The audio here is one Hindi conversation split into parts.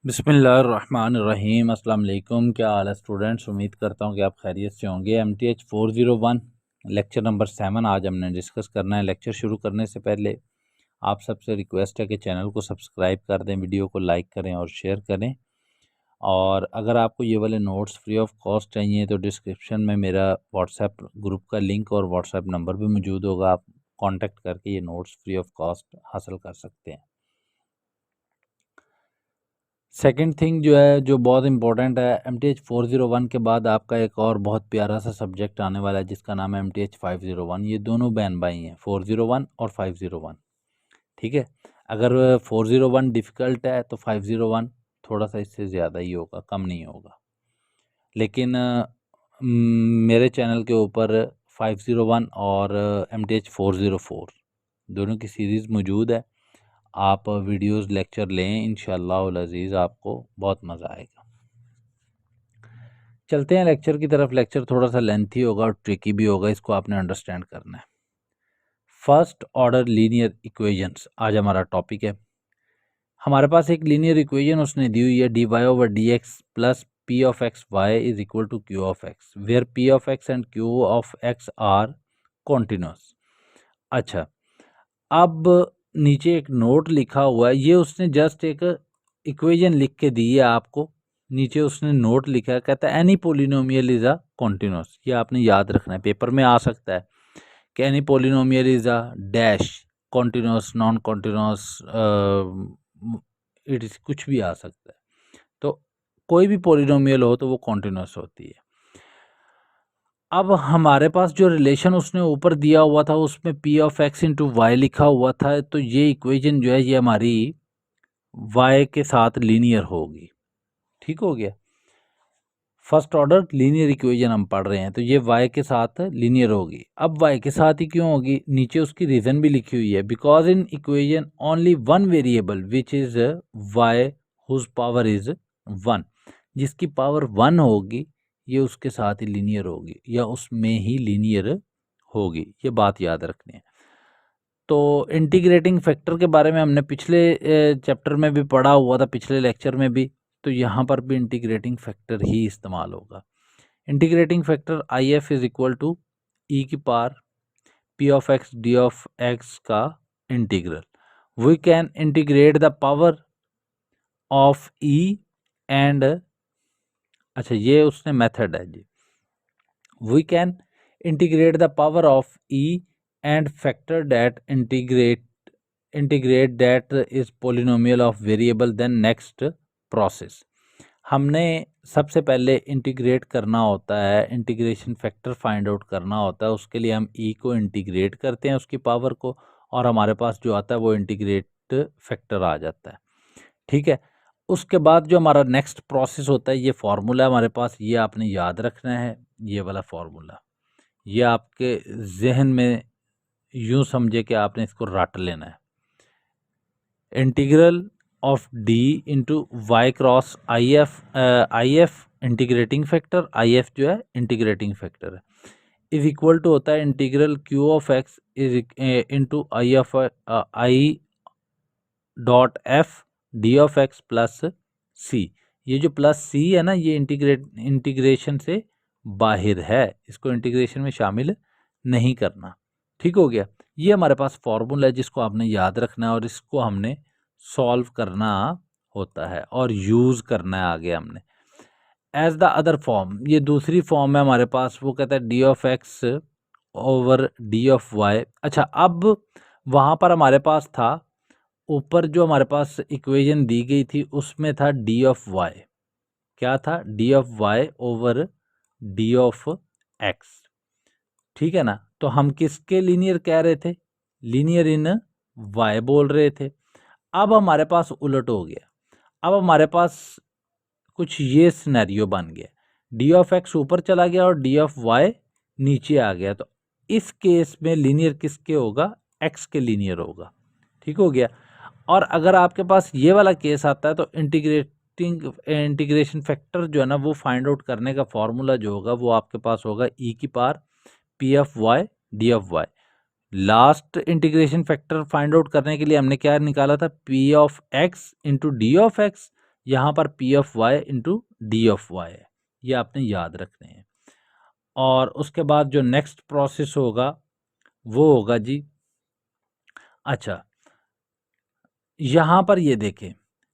बिस्मिल्लाहिर्रहमानिर्रहीम। अस्सलाम वालेकुम। क्या हाल है स्टूडेंट्स? उम्मीद करता हूँ कि आप खैरियत से होंगे। MTH 401 लेक्चर नंबर 7 आज हमने डिस्कस करना है। लेक्चर शुरू करने से पहले आप सबसे रिक्वेस्ट है कि चैनल को सब्सक्राइब कर दें, वीडियो को लाइक करें और शेयर करें। और अगर आपको ये वाले नोट्स फ्री ऑफ कॉस्ट चाहिए तो डिस्क्रिप्शन में मेरा व्हाट्सएप ग्रुप का लिंक और व्हाट्सएप नंबर भी मौजूद होगा। आप कॉन्टेक्ट करके ये नोट्स फ्री ऑफ कॉस्ट हासिल कर सकते हैं। सेकंड थिंग जो है, जो बहुत इंपॉर्टेंट है, MTH 401 के बाद आपका एक और बहुत प्यारा सा सब्जेक्ट आने वाला है जिसका नाम है MTH 501। ये दोनों बहन भाई हैं, 401 और 501। ठीक है, अगर 401 डिफ़िकल्ट है तो 501 थोड़ा सा इससे ज़्यादा ही होगा, कम नहीं होगा। लेकिन मेरे चैनल के ऊपर 501 और MTH 404 दोनों की सीरीज़ मौजूद है। आप वीडियोस लेक्चर लें, इंशाअल्लाह अज़ीज़ आपको बहुत मज़ा आएगा। चलते हैं लेक्चर की तरफ। लेक्चर थोड़ा सा लेंथी होगा और ट्रिकी भी होगा, इसको आपने अंडरस्टैंड करना है। फर्स्ट ऑर्डर लीनियर इक्वेशंस आज हमारा टॉपिक है। हमारे पास एक लीनियर इक्वेशन उसने दी हुई है, dy/dx plus p of x y is equal to q of x, where p of x and q of x are continuous. अच्छा, अब नीचे एक नोट लिखा हुआ है, ये उसने जस्ट एक इक्वेशन लिख के दी है आपको। नीचे उसने नोट लिखा है, कहता है any polynomial is a continuous. ये आपने याद रखना है, पेपर में आ सकता है कि any polynomial is a dash continuous, non continuous, it is कुछ भी आ सकता है। तो कोई भी पोलिनोमियल हो तो वो कॉन्टिन्यूस होती है। अब हमारे पास जो रिलेशन उसने ऊपर दिया हुआ था उसमें p of x into y लिखा हुआ था, तो ये इक्वेशन जो है ये हमारी y के साथ लीनियर होगी। ठीक हो गया, फर्स्ट ऑर्डर लीनियर इक्वेशन हम पढ़ रहे हैं, तो ये y के साथ लीनियर होगी। अब y के साथ ही क्यों होगी, नीचे उसकी रीज़न भी लिखी हुई है, because in equation only one variable which is y whose power is 1। जिसकी पावर 1 होगी ये उसके साथ ही लीनियर होगी या उसमें ही लीनियर होगी, ये बात याद रखनी है। तो इंटीग्रेटिंग फैक्टर के बारे में हमने पिछले चैप्टर में भी पढ़ा हुआ था, पिछले लेक्चर में भी, तो यहाँ पर भी इंटीग्रेटिंग फैक्टर ही इस्तेमाल होगा। Integrating factor I F is equal to E की power P of X D of X का integral. We can integrate the power of E and, अच्छा ये उसने मेथड है जी, we can integrate the power of E and factor that integrate that is polynomial of variable, then next process. हमने सबसे पहले इंटीग्रेट करना होता है, इंटीग्रेशन फैक्टर फाइंड आउट करना होता है। उसके लिए हम ई को इंटीग्रेट करते हैं उसकी पावर को, और हमारे पास जो आता है वो इंटीग्रेट फैक्टर आ जाता है। ठीक है, उसके बाद जो हमारा नेक्स्ट प्रोसेस होता है, ये फार्मूला हमारे पास, ये आपने याद रखना है। ये वाला फार्मूला ये आपके जहन में यूं समझे कि आपने इसको रट लेना है। Integral of D into Y cross I F integrating factor, I F जो है इंटीग्रेटिंग फैक्टर है, इज इक्वल टू होता है integral Q of X is into I of I dot F D of X plus C. ये जो प्लस सी है ना, ये इंटीग्रेशन से बाहर है, इसको इंटीग्रेशन में शामिल नहीं करना। ठीक हो गया, ये हमारे पास फॉर्मूला है जिसको आपने याद रखना है और इसको हमने सॉल्व करना होता है और यूज़ करना है आगे हमने। एज द अदर फॉर्म, ये दूसरी फॉर्म है हमारे पास, वो कहता है d of x over d of y. अच्छा, अब वहाँ पर हमारे पास था, ऊपर जो हमारे पास इक्वेशन दी गई थी उसमें था डी ऑफ वाई, क्या था, d of y over d of x. ठीक है ना, तो हम किसके लीनियर कह रहे थे, लीनियर इन वाई बोल रहे थे। अब हमारे पास उलट हो गया, अब हमारे पास कुछ ये सिनेरियो बन गया, डी ऑफ एक्स ऊपर चला गया और डी ऑफ वाई नीचे आ गया, तो इस केस में लीनियर किसके होगा, एक्स के लीनियर होगा। ठीक हो गया, और अगर आपके पास ये वाला केस आता है तो इंटीग्रेशन फैक्टर जो है ना वो फाइंड आउट करने का फॉर्मूला जो होगा वो आपके पास होगा ई की power P of y d of y. Last integration factor find out करने के लिए हमने क्या निकाला था, p of x into d of x, यहाँ पर p of y into d of y है, ये आपने याद रखने हैं। और उसके बाद जो नेक्स्ट प्रोसेस होगा वो होगा जी, अच्छा यहाँ पर ये देखें,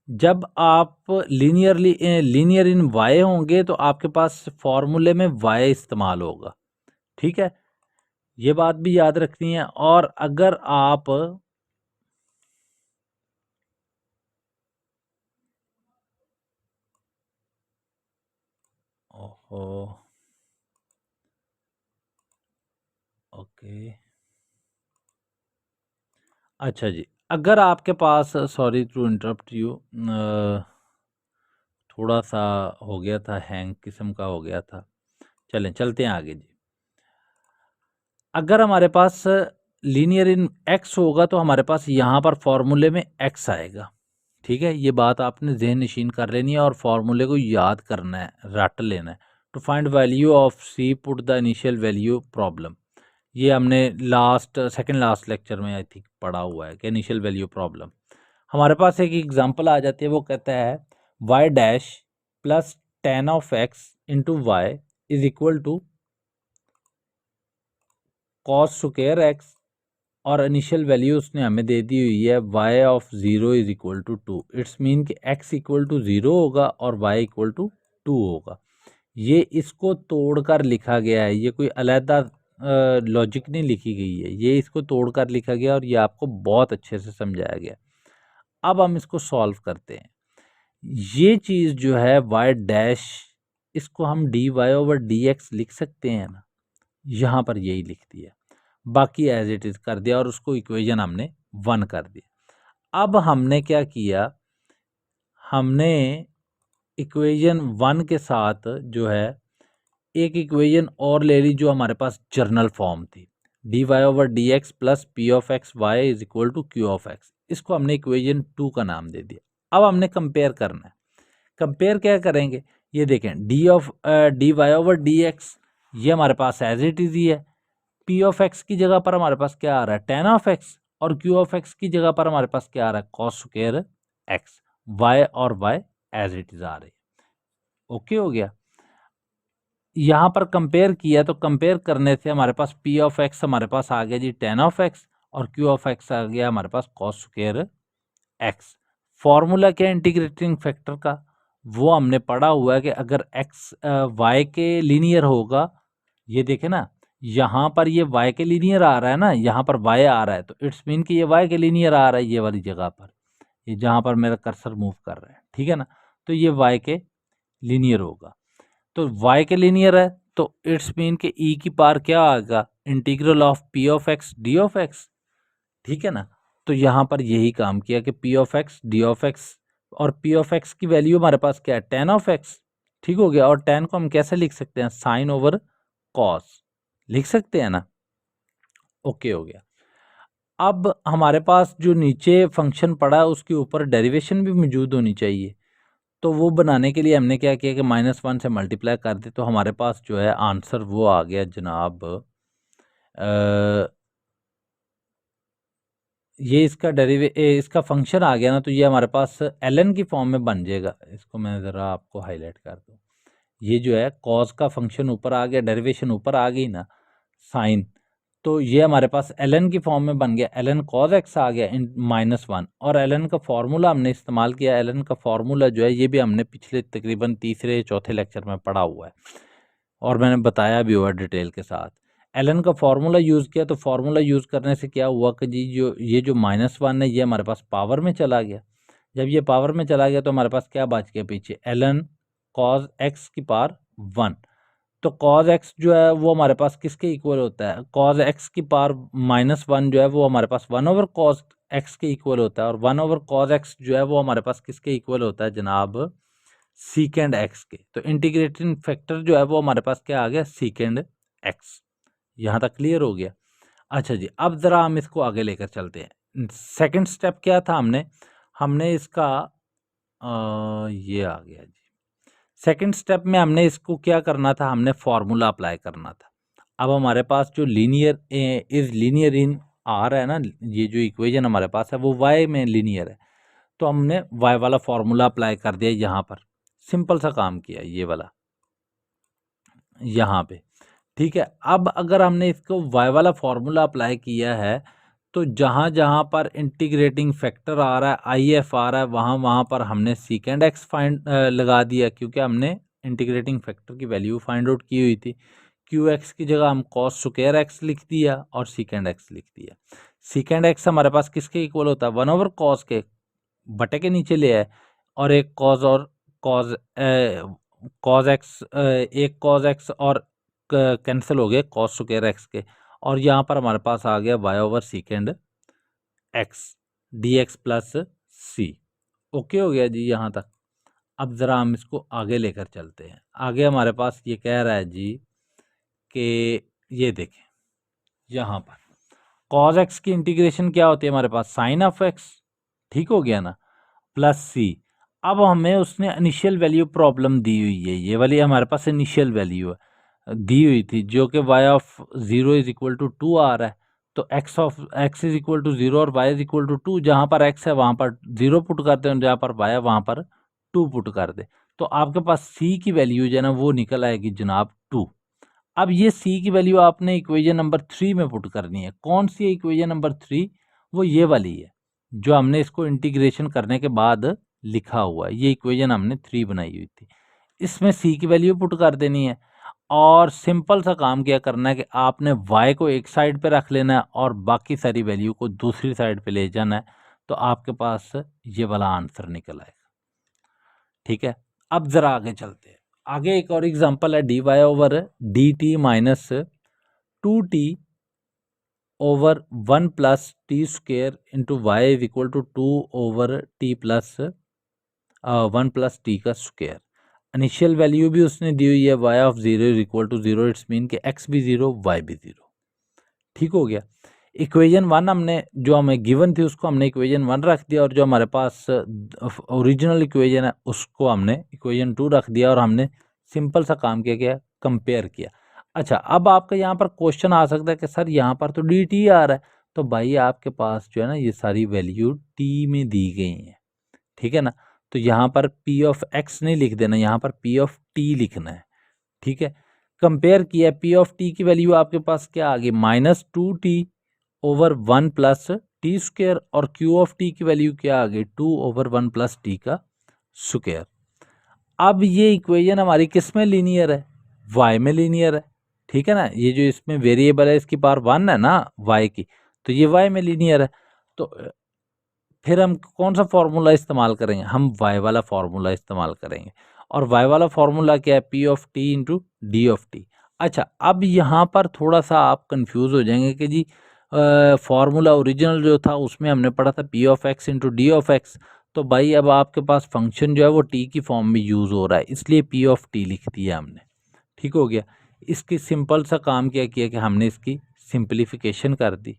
जब आप लीनियर इन वाई होंगे तो आपके पास फॉर्मूले में वाई इस्तेमाल होगा, ठीक है, ये बात भी याद रखनी है। और अगर आप ओहो ओके, अच्छा जी, अगर आपके पास, सॉरी टू इंटरप्ट यू, थोड़ा सा हो गया था, हैंग किस्म का हो गया था, चलते हैं आगे जी। अगर हमारे पास लीनियर इन एक्स होगा तो हमारे पास यहाँ पर फॉर्मूले में एक्स आएगा, ठीक है, ये बात आपने जहन नशीन कर लेनी है और फॉर्मूले को याद करना है, रट लेना है। To find value of c put the initial value problem, ये हमने सेकंड लास्ट लेक्चर में आई थिंक पढ़ा हुआ है कि इनिशियल वैल्यू प्रॉब्लम। हमारे पास एक एग्जांपल आ जाती है, वो कहता है y dash plus tan of x into y is equal to cos square x, और इनिशियल वैल्यू उसने हमें दे दी हुई है y of 0 is equal to 2। It's mean कि x इक्वल टू 0 होगा और y इक्वल टू 2 होगा। ये इसको तोड़कर लिखा गया है, ये कोई अलहदा लॉजिक नहीं लिखी गई है, ये इसको तोड़कर लिखा गया और ये आपको बहुत अच्छे से समझाया गया। अब हम इसको सॉल्व करते हैं। ये चीज़ जो है y डैश, इसको हम dy ओवर dx लिख सकते हैं ना, यहाँ पर यही लिख दिया, बाकी एज इट इज़ कर दिया और उसको इक्वेशन हमने 1 कर दिया। अब हमने क्या किया, हमने इक्वेशन 1 के साथ जो है एक इक्वेशन और ले ली जो हमारे पास जर्नल फॉर्म थी, d y over d x plus p of x y is equal to q of x, इसको हमने इक्वेशन 2 का नाम दे दिया। अब हमने कंपेयर करना है, कंपेयर क्या करेंगे, ये देखें d y over d x ये हमारे पास एज इट इज़ ही है, पी ऑफ एक्स की जगह पर हमारे पास क्या आ रहा है टेन ऑफ एक्स, और क्यू ऑफ एक्स की जगह पर हमारे पास क्या आ रहा है कॉस स्क्वायर एक्स, वाई और वाई एज इट इज आ रही है। ओके हो गया, यहाँ पर कंपेयर किया तो कंपेयर करने से हमारे पास पी ऑफ एक्स हमारे पास आ गया जी टेन ऑफ एक्स, और क्यू ऑफ एक्स आ गया हमारे पास कॉस स्क्वायर एक्स। फॉर्मूला क्या है इंटीग्रेटिंग फैक्टर का, वो हमने पढ़ा हुआ है कि अगर एक्स वाई के लीनियर होगा, ये देखे ना यहाँ पर ये y के लीनियर आ रहा है ना, यहाँ पर y आ रहा है, तो इट्स मीन कि ये y के लीनियर आ रहा है ये वाली जगह पर, ये जहाँ पर मेरा कर्सर मूव कर रहा है, ठीक है ना, तो ये y के लीनियर होगा। तो y के लीनियर है तो इट्स मीन कि e की पावर क्या आएगा integral of p of x d of x, ठीक है ना। तो यहाँ पर यही काम किया कि p of x d of x, और p ऑफ x की वैल्यू हमारे पास क्या है टेन ऑफ x, ठीक हो गया। और टेन को हम कैसे लिख सकते हैं साइन ओवर कॉस लिख सकते हैं ना, ओके हो गया। अब हमारे पास जो नीचे फंक्शन पड़ा है उसके ऊपर डेरिवेशन भी मौजूद होनी चाहिए, तो वो बनाने के लिए हमने क्या किया कि -1 से मल्टीप्लाई कर दे, तो हमारे पास जो है आंसर वो आ गया जनाब, ये इसका इसका फंक्शन आ गया ना, तो ये हमारे पास ln की फॉर्म में बन जाएगा। इसको मैं ज़रा आपको हाईलाइट कर दूँ, ये जो है कॉस का फंक्शन ऊपर आ गया, डेरिवेशन ऊपर आ गई ना साइन, तो ये हमारे पास ln की फॉर्म में बन गया, ln cos x आ गया इन -1, और ln का फार्मूला हमने इस्तेमाल किया, ln का फार्मूला जो है ये भी हमने पिछले तकरीबन तीसरे चौथे लेक्चर में पढ़ा हुआ है और मैंने बताया भी हुआ डिटेल के साथ। ln का फार्मूला यूज़ किया, तो फार्मूला यूज़ करने से क्या हुआ कि जी जो ये जो -1 है ये हमारे पास पावर में चला गया, जब ये पावर में चला गया तो हमारे पास क्या बच गया पीछे ln cos x की पावर 1, तो cos x जो है वो हमारे पास किसके इक्वल होता है, cos x की पावर -1 जो है वो हमारे पास 1 ओवर cos x के इक्वल होता है, और 1 ओवर cos x जो है वो हमारे पास किसके इक्वल होता है जनाब सीकेंड x के। तो इंटीग्रेटिंग फैक्टर जो है वो हमारे पास क्या आ गया सीकेंड x। यहाँ तक क्लियर हो गया। अच्छा जी, अब ज़रा हम इसको आगे लेकर चलते हैं। सेकंड स्टेप क्या था, हमने इसका ये आ गया जी, सेकंड स्टेप में हमने इसको क्या करना था, हमने फार्मूला अप्लाई करना था। अब हमारे पास जो लीनियर इज लीनियर इन आ रहा है ना, ये जो इक्वेशन हमारे पास है वो y में लीनियर है, तो हमने y वाला फॉर्मूला अप्लाई कर दिया यहाँ पर, सिंपल सा काम किया ये वाला यहाँ पे, ठीक है। अब अगर हमने इसको y वाला फॉर्मूला अप्लाई किया है तो जहाँ जहाँ पर इंटीग्रेटिंग फैक्टर आ रहा है, आई एफ आ रहा है, वहाँ वहाँ पर हमने सीकेंड एक्स फाइंड लगा दिया, क्योंकि हमने इंटीग्रेटिंग फैक्टर की वैल्यू फाइंड आउट की हुई थी। क्यू एक्स की जगह हम कॉस स्क्वायर एक्स लिख दिया और सीकेंड एक्स लिख दिया। सीकेंड एक्स हमारे पास किसके इक्वल होता है, 1/cos के, बटे के नीचे ले आए, और एक कॉज और कॉज कॉज एक्स, एक कॉज एक्स और कैंसिल हो गए कॉस स्क्वायर एक्स के, और यहाँ पर हमारे पास आ गया y/सीकेंड एक्स डी एक्स प्लस सी। ओके हो गया जी यहाँ तक। अब ज़रा हम इसको आगे लेकर चलते हैं। आगे हमारे पास ये कह रहा है जी कि ये देखें यहाँ पर कॉज एक्स की इंटीग्रेशन क्या होती है हमारे पास, साइन ऑफ एक्स, ठीक हो गया ना, प्लस सी। अब हमें उसने इनिशियल वैल्यू प्रॉब्लम दी हुई है, ये वाली हमारे पास इनिशियल वैल्यू है दी हुई थी, जो कि y/0 = 2 आ रहा है। तो x=0 और y=2, जहाँ पर x है वहाँ पर 0 पुट करते हैं, जहाँ पर y है वहाँ पर 2 पुट कर दे, तो आपके पास c की वैल्यू जो है ना वो निकल आएगी जनाब 2। अब ये c की वैल्यू आपने इक्वेशन नंबर 3 में पुट करनी है। कौन सी है इक्वेशन नंबर 3? वो ये वाली है जो हमने इसको इंटीग्रेशन करने के बाद लिखा हुआ है, ये इक्वेशन हमने 3 बनाई हुई थी। इसमें c की वैल्यू पुट कर देनी है, और सिंपल सा काम क्या करना है कि आपने y को एक साइड पे रख लेना है और बाकी सारी वैल्यू को दूसरी साइड पे ले जाना है, तो आपके पास ये वाला आंसर निकल आएगा, ठीक है। अब ज़रा आगे चलते हैं। आगे एक और एग्जांपल है dy/dt minus 2t/1 + t² into y equal to 2/t + 1 + t²। Initial value भी उसने दी हुई है y/0 = 0, इट्स मीन कि x भी 0 y भी 0, ठीक हो गया। इक्वेशन 1 हमने जो हमें गिवन थी उसको हमने इक्वेशन 1 रख दिया, और जो हमारे पास ओरिजिनल इक्वेशन है उसको हमने इक्वेशन 2 रख दिया, और हमने सिंपल सा काम किया, क्या कंपेयर किया। अच्छा, अब आपका यहाँ पर क्वेश्चन आ सकता है कि सर यहाँ पर तो डी टी आ रहा है, तो भाई आपके पास जो है ना ये सारी वैल्यू टी में दी गई हैं, ठीक है ना। तो यहाँ पर पी ऑफ एक्स नहीं लिख देना, यहाँ पर पी ऑफ टी लिखना है, ठीक है। कंपेयर किया, पी ऑफ टी की वैल्यू आपके पास क्या आ गई, -2t/1 + t², और क्यू ऑफ टी की वैल्यू क्या आ गई, 2/1 + t²। अब ये इक्वेशन हमारी किस में लीनियर है, y में लीनियर है, ठीक है ना। ये जो इसमें वेरिएबल है इसकी पावर 1 है ना y की, तो ये y में लीनियर है। तो फिर हम कौन सा फॉर्मूला इस्तेमाल करेंगे, हम y वाला फॉर्मूला इस्तेमाल करेंगे, और y वाला फॉर्मूला क्या है, p of t into d of T. अच्छा, अब यहाँ पर थोड़ा सा आप कंफ्यूज हो जाएंगे कि जी फॉर्मूला ओरिजिनल जो था उसमें हमने पढ़ा था p of x into d of x, तो भाई अब आपके पास फंक्शन जो है वो t की फॉर्म में यूज़ हो रहा है, इसलिए p ऑफ t लिख दिया हमने, ठीक हो गया। इसकी सिंपल सा काम क्या किया कि हमने इसकी सिंप्लीफिकेशन कर दी।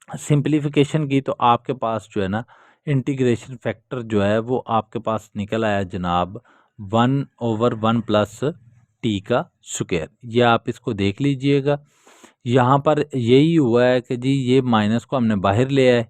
सिंप्लीफिकेशन की तो आपके पास जो है ना इंटीग्रेशन फैक्टर जो है वो आपके पास निकल आया जनाब 1/1 + t²। ये आप इसको देख लीजिएगा, यहाँ पर यही हुआ है कि जी ये माइनस को हमने बाहर ले आए,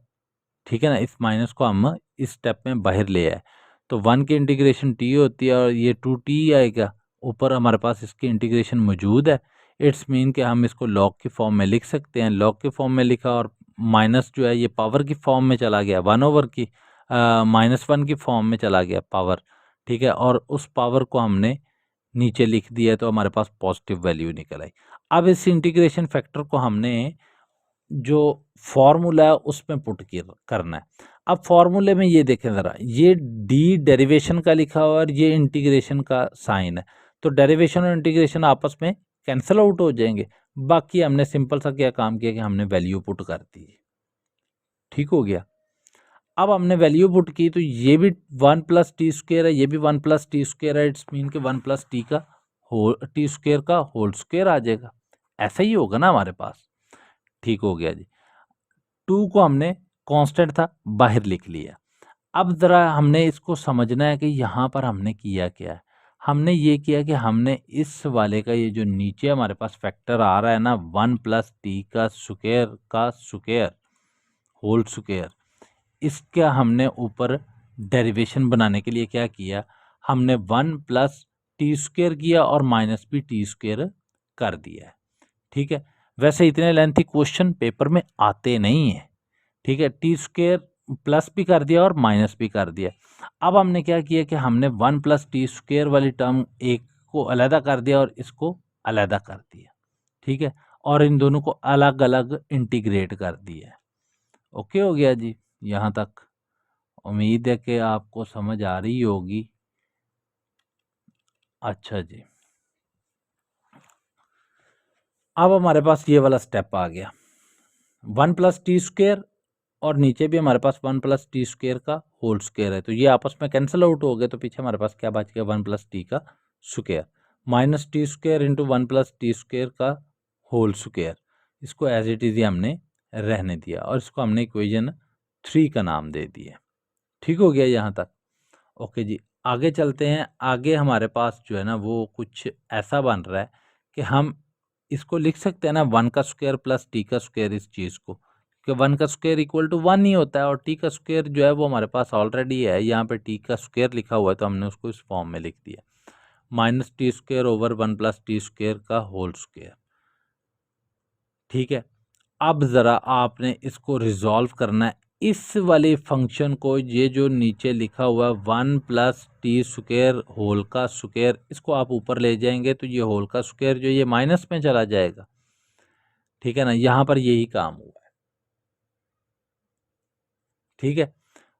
ठीक है ना, इस माइनस को हम इस स्टेप में बाहर ले आए, तो 1 की इंटीग्रेशन t होती है और ये 2t आएगा, ऊपर हमारे पास इसकी इंटीग्रेशन मौजूद है। इट्स मीन कि हम इसको लॉग की फॉर्म में लिख सकते हैं, लॉग की फॉर्म में लिखा, और माइनस जो है ये पावर की फॉर्म में चला गया, 1/की -1 की फॉर्म में चला गया पावर, ठीक है, और उस पावर को हमने नीचे लिख दिया, तो हमारे पास पॉजिटिव वैल्यू निकल आई। अब इस इंटीग्रेशन फैक्टर को हमने जो फॉर्मूला है उसमें पुट करना है। अब फॉर्मूले में ये देखें ज़रा, ये डी डेरिवेशन का लिखा हुआ है और ये इंटीग्रेशन का साइन है, तो डेरिवेशन और इंटीग्रेशन आपस में कैंसिल आउट हो जाएंगे। बाकी हमने सिंपल सा क्या काम किया कि हमने वैल्यू पुट कर दी, ठीक हो गया। अब हमने वैल्यू पुट की तो ये भी 1 + t² है, ये भी 1 + t² है, इट्स मीन के 1 + t² का होल स्क्वायर आ जाएगा, ऐसा ही होगा ना हमारे पास, ठीक हो गया जी। 2 को हमने कांस्टेंट था बाहर लिख लिया। अब ज़रा हमने इसको समझना है कि यहाँ पर हमने किया क्या है। हमने ये किया कि हमने इस वाले का ये जो नीचे हमारे पास फैक्टर आ रहा है ना 1 + t² का स्क्वायर होल स्क्वायर, इसका हमने ऊपर डेरिवेशन बनाने के लिए क्या किया, हमने 1 प्लस टी स्क्वेयर किया और माइनस भी टी स्क्वेयर कर दिया है। ठीक है, वैसे इतने लेंथी क्वेश्चन पेपर में आते नहीं है। ठीक है, टी स्क्वेयर प्लस भी कर दिया और माइनस भी कर दिया। अब हमने क्या किया कि हमने 1 प्लस टी स्क्वेयर वाली टर्म एक को अलहदा कर दिया और इसको अलहदा कर दिया। ठीक है, और इन दोनों को अलग अलग इंटीग्रेट कर दिया। ओके हो गया जी, यहाँ तक उम्मीद है कि आपको समझ आ रही होगी। अच्छा जी, अब हमारे पास ये वाला स्टेप आ गया, 1 प्लस टी स्क्वेयर और नीचे भी हमारे पास 1 प्लस टी स्क्वेयर का होल स्क्वेयर है, तो ये आपस में कैंसिल आउट हो गए, तो पीछे हमारे पास क्या बच गया, 1 प्लस टी का square minus T square into 1 plus T square का होल स्क्वेयर। इसको एज इट इज ही हमने रहने दिया और इसको हमने इक्वेशन 3 का नाम दे दिया। ठीक हो गया यहाँ तक। ओके जी, आगे चलते हैं। आगे हमारे पास जो है ना वो कुछ ऐसा बन रहा है कि हम इसको लिख सकते हैं ना 1 का स्क्वायर प्लस टी का स्क्वायर, इस चीज़ को, कि 1 का स्क्वायर इक्वल टू 1 ही होता है और टी का स्क्वायर जो है वो हमारे पास ऑलरेडी है, यहाँ पे टी का स्क्वायर लिखा हुआ है तो हमने उसको इस फॉर्म में लिख दिया, minus T square over 1 plus T square का होल स्क्वायर। ठीक है, अब ज़रा आपने इसको रिजॉल्व करना है, इस वाले फंक्शन को, ये जो नीचे लिखा हुआ है 1 प्लस टी स्क्वायर होल का स्क्वायर, इसको आप ऊपर ले जाएंगे तो ये होल का स्क्वायर जो ये माइनस में चला जाएगा। ठीक है ना, यहाँ पर यही काम हुआ है। ठीक है,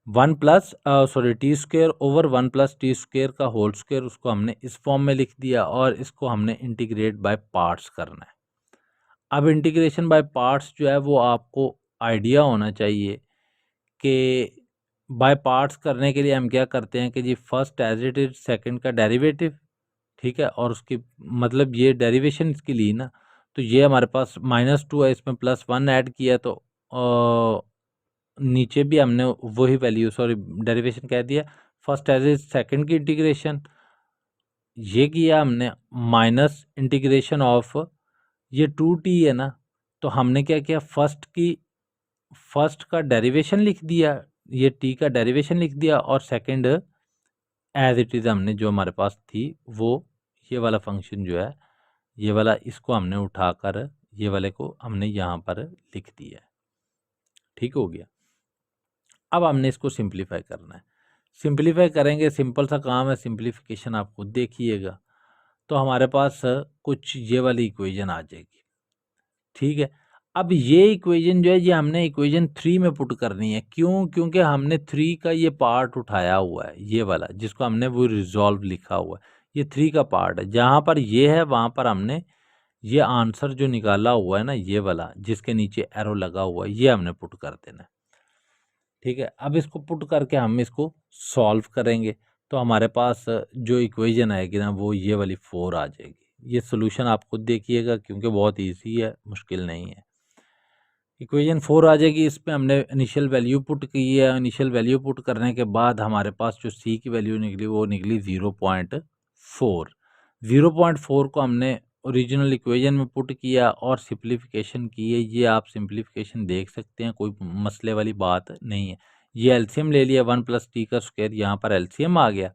1 plus sorry T square over 1 plus T square का होल स्क्वायर, उसको हमने इस फॉर्म में लिख दिया और इसको हमने इंटीग्रेट बाय पार्ट्स करना है। अब इंटीग्रेशन बाय पार्ट्स जो है वो आपको आइडिया होना चाहिए कि बाय पार्ट्स करने के लिए हम क्या करते हैं कि जी first as it is second का डेरिवेटिव। ठीक है, और उसकी मतलब ये डेरिवेशन इसकी ली ना, तो ये हमारे पास -2 है, इसमें +1 ऐड किया तो नीचे भी हमने वही वैल्यू, सॉरी डेरिवेशन कह दिया, फर्स्ट एज इज सेकंड की इंटीग्रेशन ये किया हमने, माइनस इंटीग्रेशन ऑफ ये 2t है ना, तो हमने क्या किया, फर्स्ट का डेरिवेशन लिख दिया, ये t का डेरिवेशन लिख दिया और सेकंड एज इट इज़ हमने जो हमारे पास थी वो ये वाला फंक्शन जो है, ये वाला, इसको हमने उठाकर ये वाले को हमने यहाँ पर लिख दिया है। ठीक हो गया, अब हमने इसको सिंप्लीफाई करना है। सिंप्लीफाई करेंगे, सिंपल सा काम है, सिंप्लीफिकेशन आप खुद देखिएगा, तो हमारे पास कुछ ये वाली इक्वेशन आ जाएगी। ठीक है, अब ये इक्वेशन जो है ये हमने इक्वेशन 3 में पुट करनी है। क्यों? क्योंकि हमने 3 का ये पार्ट उठाया हुआ है, ये वाला जिसको हमने वो रिजॉल्व लिखा हुआ है, ये 3 का पार्ट है। जहाँ पर ये है वहाँ पर हमने ये आंसर जो निकाला हुआ है ना, ये वाला जिसके नीचे एरो लगा हुआ है, ये हमने पुट कर देना है। ठीक है, अब इसको पुट करके हम इसको सॉल्व करेंगे तो हमारे पास जो इक्वेशन आएगी ना वो ये वाली 4 आ जाएगी। ये सोल्यूशन आप खुद देखिएगा क्योंकि बहुत इजी है, मुश्किल नहीं है। इक्वेशन 4 आ जाएगी, इसमें हमने इनिशियल वैल्यू पुट की है। इनिशियल वैल्यू पुट करने के बाद हमारे पास जो सी की वैल्यू निकली वो निकली 0.4। 0.4 को हमने ओरिजिनल इक्वेशन में पुट किया और सिंप्लीफिकेशन की है। ये आप सिंप्लीफिकेशन देख सकते हैं, कोई मसले वाली बात नहीं है। ये एलसीएम ले लिया, 1 प्लस टी का स्क्वायर, यहाँ पर एलसीएम आ गया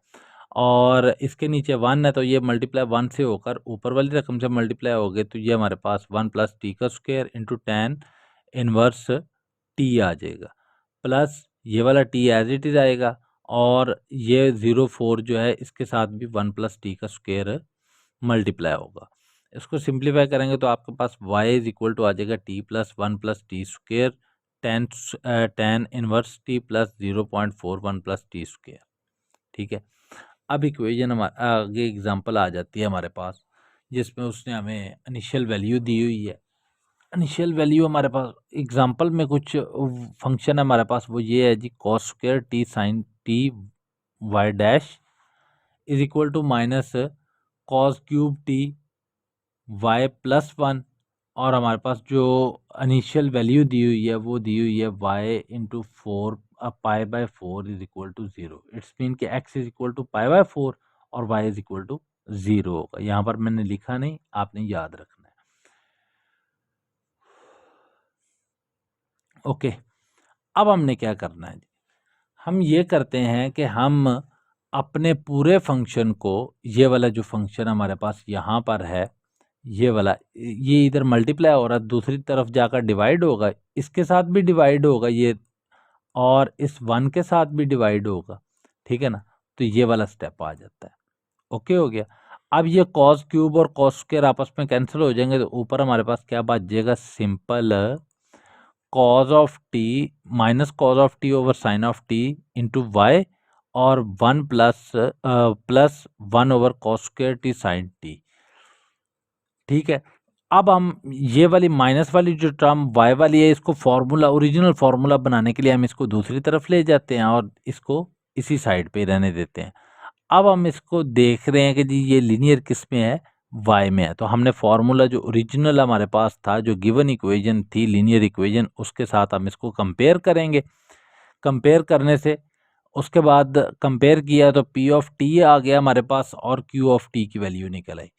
और इसके नीचे 1 है तो ये मल्टीप्लाई 1 से होकर ऊपर वाली रकम से मल्टीप्लाई हो गए, तो ये हमारे पास 1 प्लस टी का square into tan inverse T आ जाएगा, प्लस ये वाला टी एज इट इज आएगा और ये 0.4 जो है इसके साथ भी 1 प्लस टी का स्क्वायर मल्टीप्लाई होगा। इसको सिंप्लीफाई करेंगे तो आपके पास y इज इक्वल टू आ जाएगा T plus 1 plus T square tan inverse T plus 0.4 1 plus T square. ठीक है, अब इक्वेशन हमारे आगे एग्जांपल आ जाती है हमारे पास, जिसमें उसने हमें इनिशियल वैल्यू दी हुई है। इनिशियल वैल्यू हमारे पास एग्जांपल में कुछ फंक्शन है हमारे पास, वो ये है जी cos square T sine T Y dash is equal to minus cos cube T Y plus 1, और हमारे पास जो इनिशियल वैल्यू दी हुई है वो दी हुई है वाई इंटू 4 पाई/4 is equal to 0। It's mean कि एक्स इज इक्वल टू पाई/4 और वाई इज इक्वल टू 0 होगा। यहाँ पर मैंने लिखा नहीं, आपने याद रखना है। ओके, अब हमने क्या करना है जी, हम ये करते हैं कि हम अपने पूरे फंक्शन को, ये वाला जो फंक्शन हमारे पास यहाँ पर है, ये वाला, ये इधर मल्टीप्लाई हो रहा है, दूसरी तरफ जाकर डिवाइड होगा, इसके साथ भी डिवाइड होगा ये, और इस 1 के साथ भी डिवाइड होगा, ठीक है ना। तो ये वाला स्टेप आ जाता है। ओके हो गया। अब ये कॉस क्यूब और कॉस स्क्वायर आपस में कैंसिल हो जाएंगे, तो ऊपर हमारे पास क्या बच जाएगा, simple cos of t minus cos of t over sine of t into y, और 1 plus 1 over cos square T sine t. ठीक है। अब हम ये वाली माइनस वाली जो टर्म y वाली है, इसको फॉर्मूला, ओरिजिनल फॉर्मूला बनाने के लिए हम इसको दूसरी तरफ ले जाते हैं और इसको इसी साइड पे रहने देते हैं। अब हम इसको देख रहे हैं कि जी ये लीनियर किस में है, y में है। तो हमने फॉर्मूला जो ओरिजिनल हमारे पास था, जो गिवन इक्वेशन थी लीनियर इक्वेशन, उसके साथ हम इसको कंपेयर करेंगे। कंपेयर करने से उसके बाद कंपेयर किया तो p ऑफ t आ गया हमारे पास और q ऑफ t की वैल्यू निकल आई।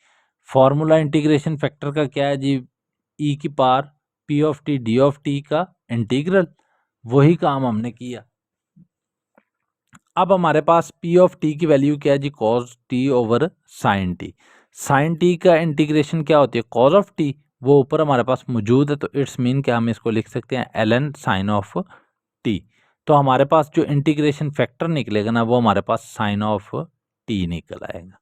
फॉर्मूला इंटीग्रेशन फैक्टर का क्या है जी, ई की power P of T D of T का इंटीग्रल, वही काम हमने किया। अब हमारे पास पी ऑफ टी की वैल्यू क्या है जी, cos T over sine T. Sine T का इंटीग्रेशन क्या होती है, कॉस ऑफ टी, वो ऊपर हमारे पास मौजूद है, तो इट्स मीन क्या हम इसको लिख सकते हैं l n sine of t. तो हमारे पास जो इंटीग्रेशन फैक्टर निकलेगा ना, वो हमारे पास साइन ऑफ टी निकल आएगा।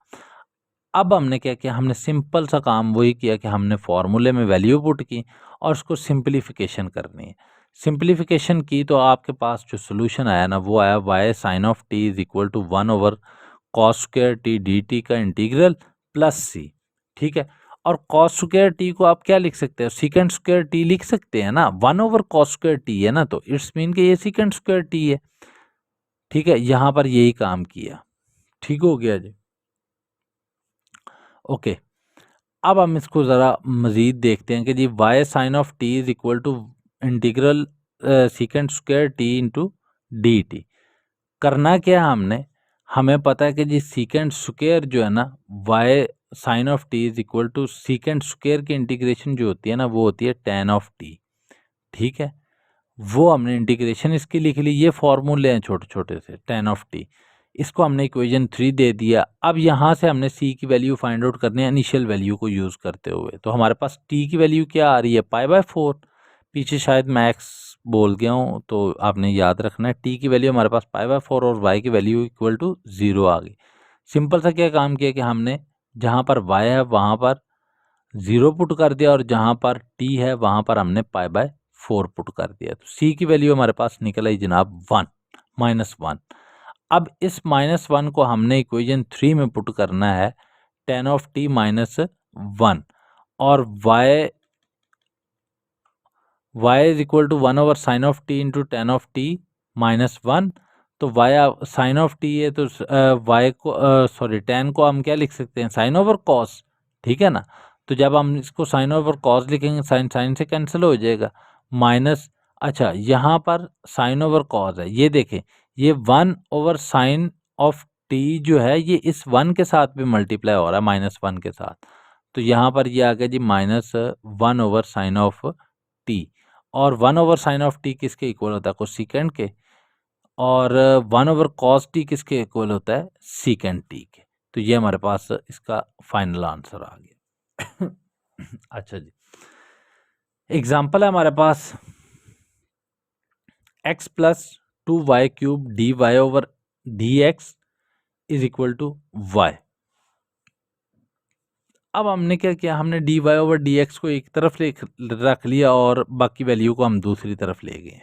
अब हमने क्या किया, हमने सिंपल सा काम वही किया कि हमने फॉर्मूले में वैल्यू पुट की और उसको सिंपलीफिकेशन करनी है। सिंपलीफिकेशन की तो आपके पास जो सोल्यूशन आया ना, वो आया y sine of t is equal to 1 over cos square t d t का इंटीग्रल प्लस सी। ठीक है। और कॉस स्क्वायर टी को आप क्या लिख सकते हो, सीकेंड स्क्वायर टी लिख सकते हैं ना, 1 ओवर कॉस स्क्वायर टी है ना, तो इट्स मीन कि ये सीकेंड स्क्वायर टी है। ठीक है, यहाँ पर यही काम किया। ठीक हो गया जी। ओके। अब हम इसको ज़रा मज़ीद देखते हैं कि जी Y sine of T is equal to integral secant square T into D T. करना क्या है हमने, हमें पता है कि जी सीकेंड स्क्वायर जो है ना, y sine of T is equal to secant square की इंटीग्रेशन जो होती है ना, वो होती है टेन ऑफ टी। ठीक है, वो हमने इंटीग्रेशन इसकी लिख ली। ये फॉर्मूले हैं छोटे छोटे से, टेन ऑफ टी, इसको हमने इक्वेशन 3 दे दिया। अब यहाँ से हमने सी की वैल्यू फाइंड आउट करनी है इनिशियल वैल्यू को यूज़ करते हुए। तो हमारे पास टी की वैल्यू क्या आ रही है, π/4। पीछे शायद मैं एक्स बोल गया हूँ, तो आपने याद रखना है टी की वैल्यू हमारे पास π/4 और वाई की वैल्यू इक्वल टू 0 आ गई। सिंपल सा क्या काम किया कि हमने जहाँ पर वाई है वहाँ पर 0 पुट कर दिया, और जहाँ पर टी है वहाँ पर हमने π/4 पुट कर दिया। तो सी की वैल्यू हमारे पास निकल आई जनाब 1, -1। अब इस -1 को हमने इक्वेशन 3 में पुट करना है, टेन ऑफ टी -1, और y is equal to 1 over sine of t into tan of t -1। तो y साइन ऑफ टी है, तो y को सॉरी टेन को हम क्या लिख सकते हैं, साइन ओवर कॉस। ठीक है ना। तो जब हम इसको साइन ओवर कॉस लिखेंगे, साइन साइन से कैंसिल हो जाएगा, माइनस, अच्छा यहाँ पर साइन ओवर कॉस है, ये देखें, ये 1 ओवर साइन ऑफ टी जो है, ये इस 1 के साथ भी मल्टीप्लाई हो रहा है, -1 के साथ। तो यहाँ पर ये आ गया जी -1 ओवर साइन ऑफ टी। और 1 ओवर साइन ऑफ टी किसके इक्वल होता है, कोसेकेंड के, और 1 ओवर कॉस टी किसके इक्वल होता है, सीकेंड टी के। तो ये हमारे पास इसका फाइनल आंसर आ गया। अच्छा जी, एग्जाम्पल है हमारे पास x plus 2y cube d y over d x is equal to y. अब हमने क्या किया, हमने d y over d x को एक तरफ रख लिया और बाकी वैल्यू को हम दूसरी तरफ ले गए।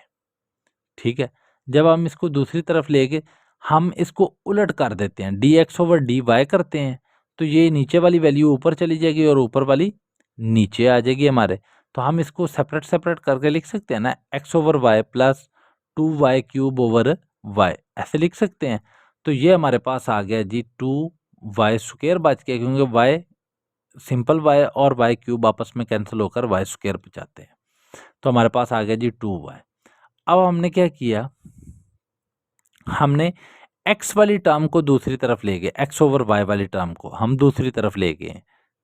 ठीक है, जब हम इसको दूसरी तरफ ले गए, हम इसको उलट कर देते हैं, d x over d y करते हैं, तो ये नीचे वाली वैल्यू ऊपर चली जाएगी और ऊपर वाली नीचे आ जाएगी हमारे। तो हम इसको सेपरेट सेपरेट करके लिख सकते हैं ना, x over y plus 2y cube over y, ऐसे लिख सकते हैं। तो ये हमारे पास आ गया जी 2y स्क्वायर बच गया, क्योंकि y सिंपल y और y क्यूब आपस में कैंसिल होकर y स्क्वायर पे जाते हैं। तो हमारे पास आ गया जी 2y। अब हमने क्या किया, हमने x वाली टर्म को दूसरी तरफ ले गए, x ओवर y वाली टर्म को हम दूसरी तरफ ले गए।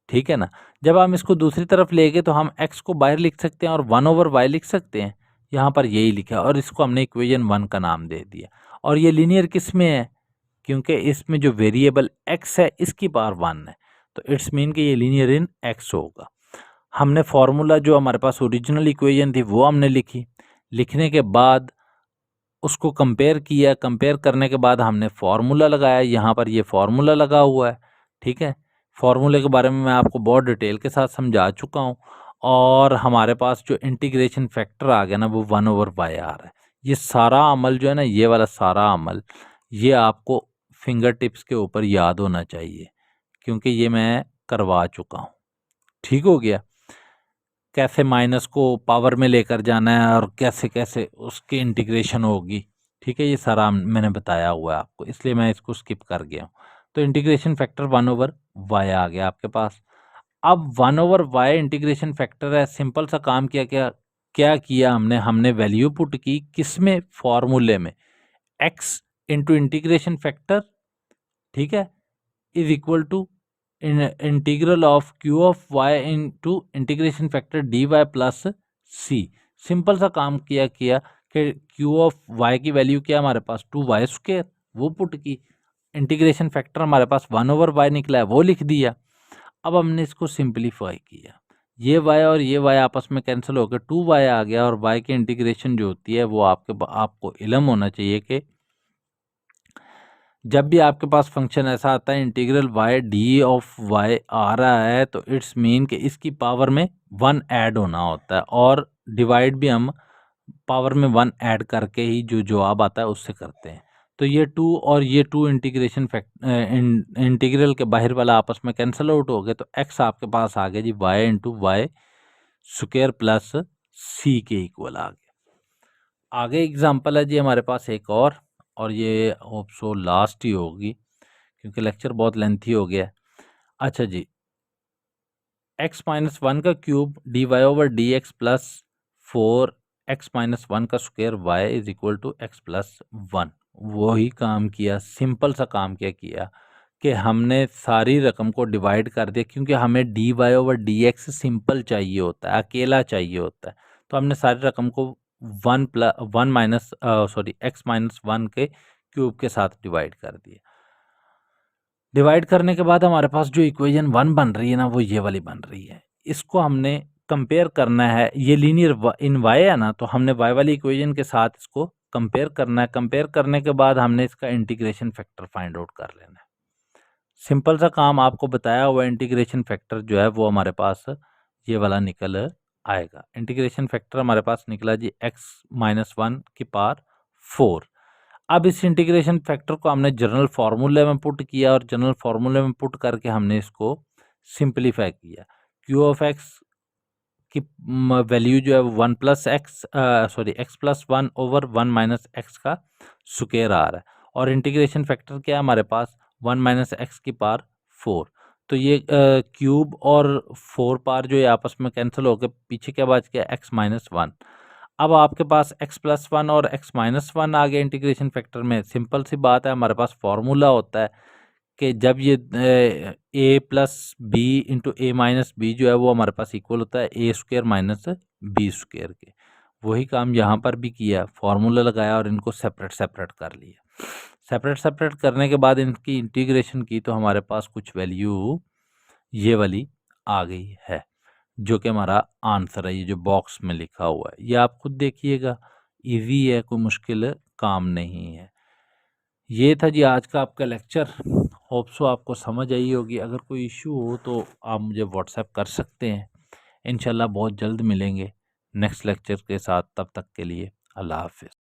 ठीक है ना। जब हम इसको दूसरी तरफ ले गए, तो हम x को बाहर लिख सकते हैं और 1 ओवर y लिख सकते हैं, यहाँ पर यही लिखा, और इसको हमने इक्वेशन 1 का नाम दे दिया। और ये लीनियर किस में है, क्योंकि इसमें जो वेरिएबल x है इसकी पावर 1 है, तो इट्स मीन कि ये लीनियर इन x होगा। हमने फार्मूला जो हमारे पास ओरिजिनल इक्वेशन थी वो हमने लिखी, लिखने के बाद उसको कंपेयर किया, कंपेयर करने के बाद हमने फार्मूला लगाया, यहाँ पर ये फार्मूला लगा हुआ है, ठीक है। फार्मूले के बारे में मैं आपको बहुत डिटेल के साथ समझा चुका हूँ, और हमारे पास जो इंटीग्रेशन फैक्टर आ गया ना वो 1/y आ रहा है। ये सारा अमल जो है ना, ये वाला सारा अमल, ये आपको फिंगर टिप्स के ऊपर याद होना चाहिए, क्योंकि ये मैं करवा चुका हूँ। ठीक हो गया, कैसे माइनस को पावर में लेकर जाना है और कैसे कैसे उसकी इंटीग्रेशन होगी, ठीक है। ये सारा मैंने बताया हुआ है आपको, इसलिए मैं इसको स्किप कर गया हूँ। तो इंटीग्रेशन फैक्टर 1/y आ गया आपके पास। अब 1/y इंटीग्रेशन फैक्टर है, सिंपल सा काम किया, क्या किया हमने वैल्यू पुट की किसमें, फॉर्मूले में, x इंटू इंटीग्रेशन फैक्टर, ठीक है, is equal to integral of q of y into integration factor d y plus c. Simple सा काम किया कि क्यू ऑफ वाई की वैल्यू क्या हमारे पास 2y², वो पुट की, इंटीग्रेशन फैक्टर हमारे पास 1/y निकला है वो लिख दिया। अब हमने इसको सिंप्लीफाई किया, ये y और ये y आपस में कैंसिल होकर 2y आ गया, और y की इंटीग्रेशन जो होती है वो आपको इल्म होना चाहिए कि जब भी आपके पास फंक्शन ऐसा आता है integral y D of y आ रहा है, तो इट्स मीन कि इसकी पावर में 1 ऐड होना होता है, और डिवाइड भी हम पावर में 1 ऐड करके ही जो जवाब आता है उससे करते हैं। तो ये 2 और ये 2 इंटीग्रल के बाहर वाला आपस में कैंसिल आउट हो गए, तो x आपके पास आ गया जी y into Y square plus C के इक्वल आ गया। आगे एग्जाम्पल है जी हमारे पास एक और ये होप सो लास्ट ही होगी, क्योंकि लेक्चर बहुत लेंथी हो गया है। अच्छा जी, x-1 का cube d y over d x plus 4x-1 का square y is equal to x plus 1। वही काम किया, सिंपल सा काम किया कि हमने सारी रकम को डिवाइड कर दिया, क्योंकि हमें d y over d x simple चाहिए होता है, अकेला चाहिए होता है। तो हमने सारी रकम को 1 के क्यूब के साथ डिवाइड कर दिया। डिवाइड करने के बाद हमारे पास जो इक्वेशन 1 बन रही है ना, वो ये वाली बन रही है। इसको हमने कंपेयर करना है, ये लीनियर इन y है ना, तो हमने y वाली इक्वेशन के साथ इसको कंपेयर करना है। कंपेयर करने के बाद हमने इसका इंटीग्रेशन फैक्टर फाइंड आउट कर लेना है। सिंपल सा काम आपको बताया हुआ, इंटीग्रेशन फैक्टर जो है वो हमारे पास ये वाला निकल आएगा। इंटीग्रेशन फैक्टर हमारे पास निकला जी x-1 की पावर 4। अब इस इंटीग्रेशन फैक्टर को हमने जनरल फार्मूले में पुट किया, और जनरल फार्मूले में पुट करके हमने इसको सिंप्लीफाई किया। क्यू ऑफ एक्स की वैल्यू जो है वो 1 plus x x+1 over 1 minus x का स्क्वायर आ रहा है, और इंटीग्रेशन फैक्टर क्या है हमारे पास 1 माइनस एक्स की पावर 4। तो ये क्यूब और 4 पावर जो है आपस में कैंसिल होकर पीछे क्या बच गया, x-1। अब आपके पास x+1 और x-1 आ गया इंटीग्रेशन फैक्टर में। सिंपल सी बात है, हमारे पास फॉर्मूला होता है कि जब ये a plus b into a minus b जो है वो हमारे पास इक्वल होता है a² माइनस बी स्क्वायर के। वही काम यहाँ पर भी किया, फॉर्मूला लगाया और इनको सेपरेट सेपरेट कर लिया। सेपरेट सेपरेट करने के बाद इनकी इंटीग्रेशन की, तो हमारे पास कुछ वैल्यू ये वाली आ गई है, जो कि हमारा आंसर है। ये जो बॉक्स में लिखा हुआ है ये आप खुद देखिएगा, इजी है, कोई मुश्किल काम नहीं है। ये था जी आज का आपका लेक्चर। होप सो आपको समझ आई होगी। अगर कोई इशू हो तो आप मुझे व्हाट्सएप कर सकते हैं। इंशाल्लाह बहुत जल्द मिलेंगे नेक्स्ट लेक्चर के साथ। तब तक के लिए अल्लाह हाफिज़।